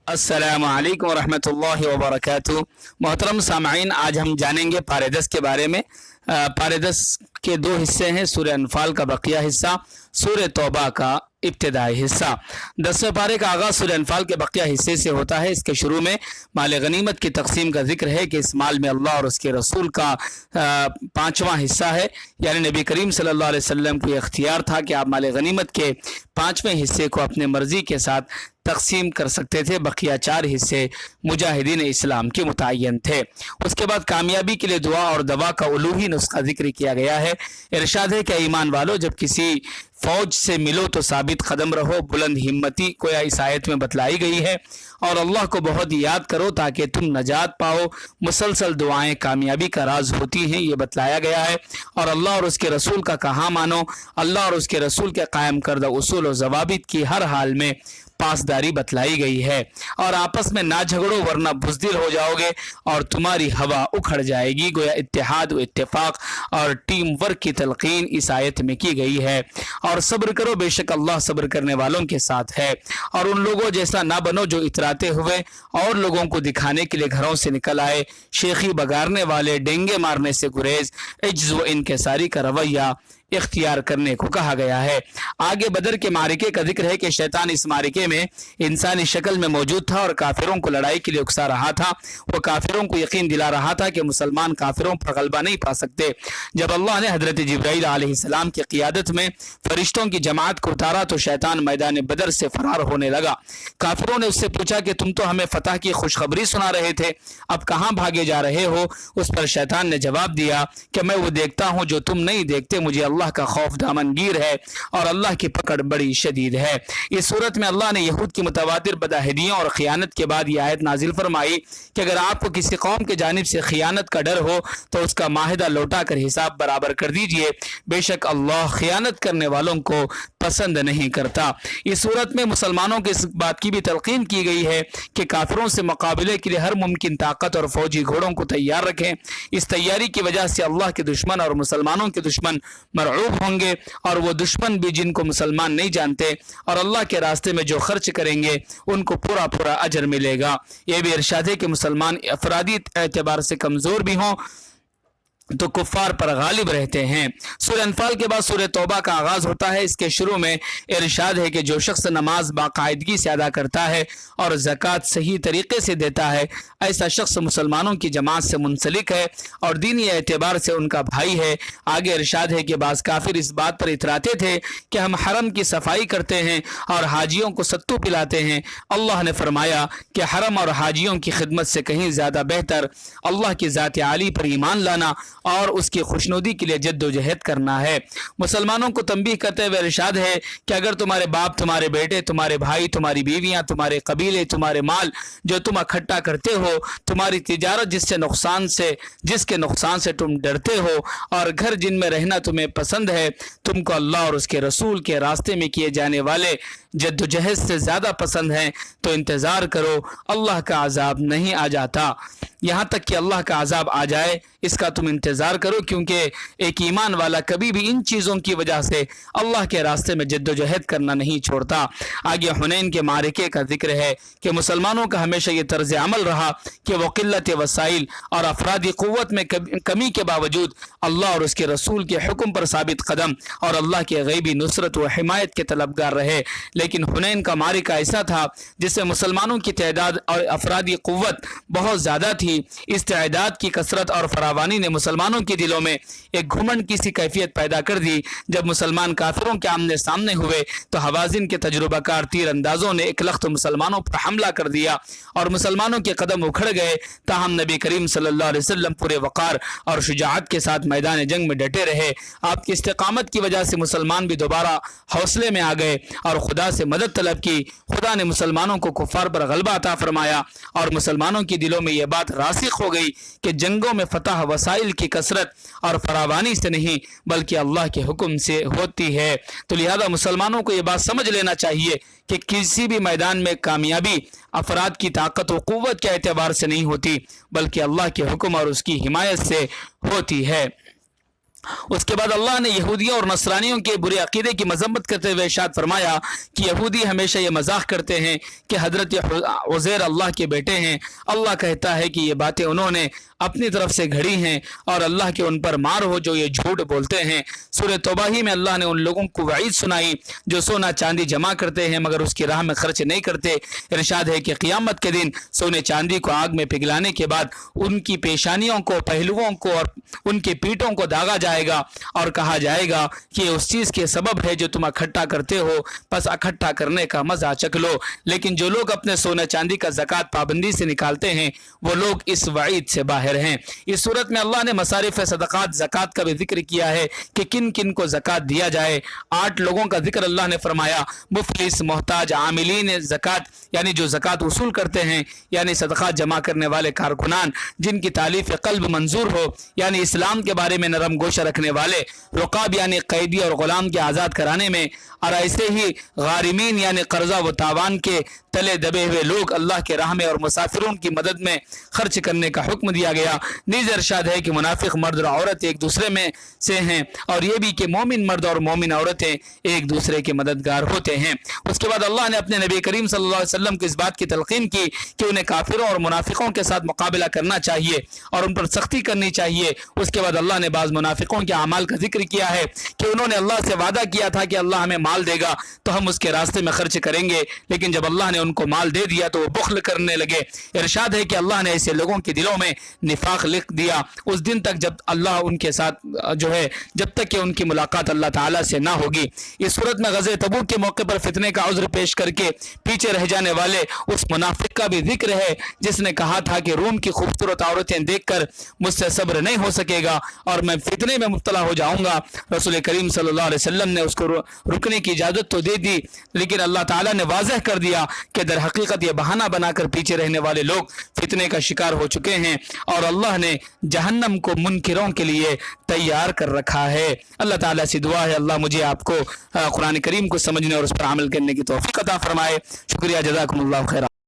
अस्सलामु अलैकुम वरहमतुल्लाहि वबरकातुहू। मोहतरम सामईन, आज हम जानेंगे पारे 10 के बारे में। पारे 10 के दो हिस्से हैं, सूरह अनफाल का बकिया हिस्सा, सूरह तौबा का इब्तिदाई हिस्सा। 10वें पारे का आगाज़ सूरह अनफाल के बकिया हिस्से से होता है। इसके शुरू में माल गनीमत की तकसीम का जिक्र है कि इस माल में अल्लाह और उसके रसूल का 5वां हिस्सा है। यानी नबी करीम सल्लल्लाहु अलैहि वसल्लम को इख्तियार था कि आप माल गनीमत के 5वें हिस्से को अपने मर्जी के साथ तकसीम कर सकते थे। बकिया 4 हिस्से मुजाहिदीन इस्लाम के मुतय्यन थे। उसके बाद कामयाबी के लिए दुआ और दवा का उलूही नुस्खा जिक्र किया गया है। इरशाद है कि ईमान वालों, जब किसी फौज से मिलो तो साबित कदम रहो, बुलंद हिम्मती को इस आयत में बतलाई गई है। और अल्लाह को बहुत याद करो ताकि तुम नजात पाओ। मुसलसल दुआएं कामयाबी का राज होती हैं, ये बतलाया गया है। और अल्लाह और उसके रसूल का कहा मानो, अल्लाह और उसके रसूल के कायम करदा उसूल और जवाबित की हर हाल में पासदारी बतलाई गई है। और आपस में ना झगड़ो वरना बुज़दिल हो जाओगे और तुम्हारी हवा उखड़ जाएगी। गोया इत्तेहाद व इत्तेफाक और टीम वर्क की तलकीन इस आयत में की गई है। और सब्र करो, बेशक अल्लाह सब्र करने वालों के साथ है। और उन लोगों जैसा ना बनो जो इतराते हुए और लोगों को दिखाने के लिए घरों से निकल आए। शेखी बगारने वाले, डेंगे मारने से गुरेज, इज्ज़ व इनकिसारी का रवैया इख्तियार करने को कहा गया है। आगे बदर के मारिके का जिक्र है कि शैतान इस मारिके में इंसानी शक्ल में मौजूद था और काफिरों को लड़ाई के लिए उकसा रहा था। वो काफिरों को यकीन दिला रहा था कि मुसलमान काफिरों पर गलबा नहीं पा सकते। जब अल्लाह ने हजरत जिब्राइल अलैहिस्सलाम की क़ियादत में फरिश्तों की जमात को उतारा तो शैतान मैदान बदर से फरार होने लगा। काफिरों ने उससे पूछा कि तुम तो हमें फतह की खुशखबरी सुना रहे थे, अब कहाँ भागे जा रहे हो? उस पर शैतान ने जवाब दिया कि मैं वो देखता हूँ जो तुम नहीं देखते। मुझे अल्लाह का खौफ दामनगीर है और अल्लाह की पकड़ बड़ी शदीद है। इस सूरत में अल्लाह ने यहूद की मुतवातिर बदाहिदियों और खियानत के बाद यह आयत नाजिल फरमाई कि अगर आपको किसी कौम की जानिब से खियानत का डर हो तो उसका माहिदा लौटा कर हिसाब बराबर कर दीजिए। बेशक अल्लाह खियानत करने वालों को पसंद नहीं करता। इस सूरत में मुसलमानों की इस बात की भी तलकीन की गई है कि काफिरों से मुकाबले के लिए हर मुमकिन ताकत और फौजी घोड़ों को तैयार रखें। इस तैयारी की वजह से अल्लाह के दुश्मन और मुसलमानों के दुश्मन मरऊब होंगे। और वो दुश्मन भी जिनको मुसलमान नहीं जानते और अल्लाह के रास्ते में जो खर्च करेंगे उनको पूरा पूरा अजर मिलेगा। ये भी इरशाद है कि मुसलमान अफरादी एतबार से कमज़ोर भी हों तो कुफ्फार पर गालिब रहते हैं। सूरह अनफाल के बाद सूरह तौबा का आगाज़ होता है। इसके शुरू में इरशाद है कि जो शख्स नमाज बाकायदगी से अदा करता है और ज़कात सही तरीके से देता है, ऐसा शख्स मुसलमानों की जमात से मुंसलिक है और दीनी एतबार से उनका भाई है। आगे इरशाद है कि बाज़ काफिर इस बात पर इतराते थे कि हम हरम की सफाई करते हैं और हाजियों को सत्तू पिलाते हैं। अल्लाह ने फरमाया कि हरम और हाजियों की खिदमत से कहीं ज़्यादा बेहतर अल्लाह की ज़ात आली पर ईमान लाना और उसकी खुशनुदी के लिए जद्दोजहद करना है। मुसलमानों को तंबीह करते हुए इरशाद है कि अगर तुम्हारे बाप, तुम्हारे बेटे, तुम्हारे भाई, तुम्हारी बीवियां, तुम्हारे कबीले, तुम्हारे माल जो तुम इकट्ठा करते हो, तुम्हारी तिजारत जिसके नुकसान से तुम डरते हो और घर जिनमें रहना तुम्हें पसंद है, तुमको अल्लाह और उसके रसूल के रास्ते में किए जाने वाले जद्दोजहद से ज़्यादा पसंद है, तो इंतज़ार करो, अल्लाह का अजाब नहीं आ जाता। यहाँ तक कि अल्लाह का अजाब आ जाए इसका तुम इंतज़ार करो, क्योंकि एक ईमान वाला कभी भी इन चीज़ों की वजह से अल्लाह के रास्ते में जद्दोजहद करना नहीं छोड़ता। आगे हुनैन के मारिके का जिक्र है कि मुसलमानों का हमेशा ये तर्ज अमल रहा कि वो क़िल्लत वसाइल और अफरादी क़ुव्वत में कमी के बावजूद अल्लाह और उसके रसूल के हुक्म पर साबित कदम और अल्लाह के गैबी नुसरत व हिमायत के तलबगार रहे। लेकिन हुनैन का मारिका ऐसा था जिससे मुसलमानों की तादाद और अफरादी क़ुव्वत बहुत ज़्यादा थी। इस तादाद की कसरत और फरावानी ने मुसलमानों के दिलों में एक घुमंड की सी कैफियत पैदा कर दी। जब मुसलमान काफिरों के आमने सामने हुए तो हवाजिन के तजुर्बाकार तीर अंदाजों ने एक लख्त मुसलमानों पर हमला कर दिया और मुसलमानों के कदम उखड़ गए। ताहम नबी करीम सल्लल्लाहु अलैहि वसल्लम पूरे वक़ार और शुजाअत के साथ मैदान जंग में डटे रहे। आपकी इस्तिकामत की वजह से मुसलमान भी दोबारा हौसले में आ गए और खुदा से मदद तलब की। खुदा ने मुसलमानों को कुफ्फार पर गलबा अता फरमाया और मुसलमानों के दिलों में यह बात रासिख हो गई कि जंगों में फतह वसाइल की कसरत और फरावानी से नहीं बल्कि अल्लाह के हुक्म से होती है। तो लिहाजा मुसलमानों को यह बात समझ लेना चाहिए कि किसी भी मैदान में कामयाबी अफराद की ताकत व क़ुव्वत के एतबार से नहीं होती बल्कि अल्लाह के हुक्म और उसकी हिमायत से होती है। اس کے بعد اللہ نے یہودیوں اور نصرانیوں کے برے عقیدے کی مذمت کرتے ہوئے ارشاد فرمایا کہ یہودی ہمیشہ یہ مذاق کرتے ہیں کہ حضرت عزیر اللہ کے بیٹے ہیں۔ اللہ کہتا ہے کہ یہ باتیں انہوں نے اپنی طرف سے گھڑی ہیں اور اللہ کے ان پر مار ہو جو یہ جھوٹ بولتے ہیں۔ سورہ توبہ ہی میں اللہ نے ان لوگوں کو وعید سنائی جو سونا چاندی جمع کرتے ہیں مگر اس کی راہ میں خرچ نہیں کرتے۔ ارشاد ہے کہ قیامت کے دن سونے چاندی کو آگ میں پگھلانے کے بعد ان کی پیشانیوں کو، پہلوؤں کو اور ان کی پیٹھوں کو داغا جائے گا اور کہا جائے گا کہ یہ اس چیز کے سبب ہے جو تم اکٹھا کرتے ہو، پس اکٹھا کرنے کا مزہ چکھ لو۔ لیکن جو لوگ اپنے سونے چاندی کا زکوٰۃ پابندی سے نکالتے ہیں وہ لوگ اس وعید سے باہر ہیں۔ اس صورت میں اللہ نے مصارف صدقات زکوٰۃ کا بھی ذکر کیا ہے کہ کن کن کو زکوٰۃ دیا جائے۔ 8 لوگوں کا ذکر اللہ نے فرمایا: مفلس، محتاج، عاملین زکوٰۃ یعنی جو زکوٰۃ وصول کرتے ہیں، یعنی صدقات جمع کرنے والے کارکنان جن کی تالیف قلب منظور ہو، یعنی اسلام کے بارے میں نرم گوشہ رکھنے والے، رقاب یعنی قیدی اور غلام کے آزاد کرانے میں، اور ایسے ہی غارمین یعنی قرضہ و تاوان کے تلے دبے ہوئے لوگ اللہ کے راہ میں اور مسافروں کی مدد میں خرچ کرنے کا حکم دیا گیا۔ نیز ارشاد ہے کہ منافق مرد اور عورت ایک دوسرے میں سے ہیں، اور یہ بھی کہ مومن مرد اور مومن عورتیں ایک دوسرے کے مددگار ہوتے ہیں۔ اس کے بعد اللہ نے اپنے نبی کریم صلی اللہ علیہ وسلم کو اس بات کی تلقین کی کہ انہیں کافروں اور منافقوں کے ساتھ مقابلہ کرنا چاہیے اور ان پر سختی کرنی چاہیے۔ اس کے بعد اللہ نے بعض منافقوں کے اعمال کا ذکر کیا ہے کہ انہوں نے اللہ سے وعدہ کیا تھا کہ اللہ ہمیں مال دے گا تو ہم اس کے راستے میں خرچ کریں گے، لیکن جب اللہ نے ان کو مال دے دیا تو وہ بخل کرنے لگے۔ ارشاد ہے کہ اللہ نے ایسے لوگوں کے دلوں میں نفاق لکھ دیا اس دن تک جب اللہ ان کے ساتھ جب تک کہ ان کی ملاقات اللہ تعالیٰ سے نہ ہوگی۔ اس صورت میں غزوہ تبوک کے موقع پر فتنے کا عذر پیش کر کے پیچھے رہ جانے والے اس منافق کا بھی ذکر ہے جس نے کہا تھا کہ روم کی خوبصورت عورتیں دیکھ کر مجھ سے صبر نہیں ہو سکے گا اور میں فتنے میں مبتلا ہو جاؤں گا۔ رسول کریم صلی اللہ علیہ وسلم نے اس کو رکنے کی اجازت تو دے دی، لیکن اللہ تعالیٰ نے واضح کر دیا کہ در حقیقت یہ بہانہ بنا کر پیچھے رہنے والے لوگ فتنے کا شکار ہو چکے ہیں اور اللہ نے جہنم کو منکروں کے لیے تیار کر رکھا ہے۔ اللہ تعالیٰ سے دعا ہے اللہ مجھے آپ کو قرآن کریم کو سمجھنے اور اس پر عمل کرنے کی توفیق عطا فرمائے۔ شکریہ، جزاکم اللہ خیر۔